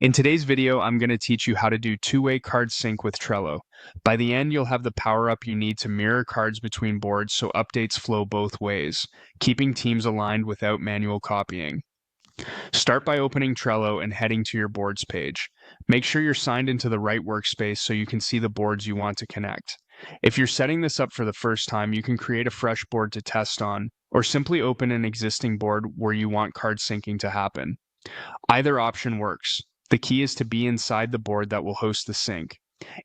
In today's video, I'm going to teach you how to do two-way card sync with Trello. By the end, you'll have the power-up you need to mirror cards between boards so updates flow both ways, keeping teams aligned without manual copying. Start by opening Trello and heading to your boards page. Make sure you're signed into the right workspace so you can see the boards you want to connect. If you're setting this up for the first time, you can create a fresh board to test on, or simply open an existing board where you want card syncing to happen. Either option works. The key is to be inside the board that will host the sync.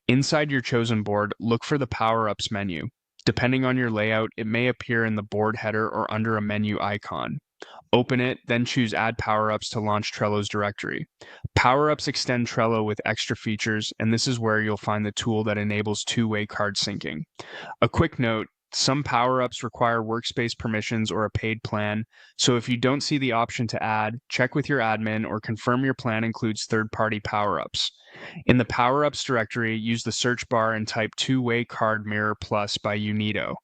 Inside your chosen board, look for the Power-Ups menu. Depending on your layout, it may appear in the board header or under a menu icon. Open it, then choose Add Power-Ups to launch Trello's directory. Power-Ups extend Trello with extra features, and this is where you'll find the tool that enables two-way card syncing. A quick note, some power-ups require workspace permissions or a paid plan, so if you don't see the option to add, check with your admin or confirm your plan includes third-party power-ups. In the power-ups directory, use the search bar and type Two-Way Card Mirror Plus by Unido.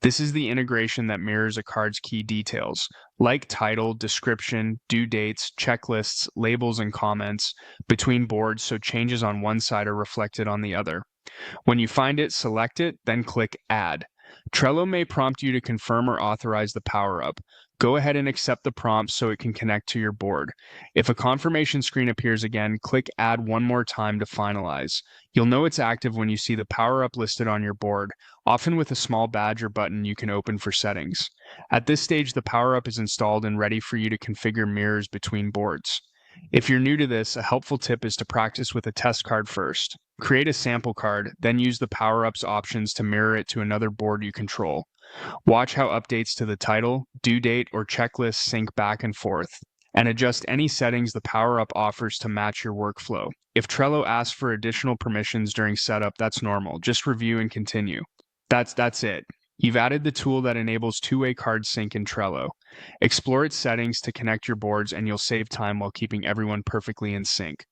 This is the integration that mirrors a card's key details, like title, description, due dates, checklists, labels, and comments, between boards so changes on one side are reflected on the other. When you find it, select it, then click Add. Trello may prompt you to confirm or authorize the power-up. Go ahead and accept the prompt so it can connect to your board. If a confirmation screen appears again, click Add one more time to finalize. You'll know it's active when you see the power-up listed on your board, often with a small badge or button you can open for settings. At this stage, the power-up is installed and ready for you to configure mirrors between boards. If you're new to this, a helpful tip is to practice with a test card first. Create a sample card, then use the power-ups options to mirror it to another board you control. Watch how updates to the title, due date, or checklist sync back and forth, and adjust any settings the power-up offers to match your workflow. If Trello asks for additional permissions during setup, that's normal. Just review and continue. That's it. You've added the tool that enables two-way card sync in Trello. Explore its settings to connect your boards and you'll save time while keeping everyone perfectly in sync.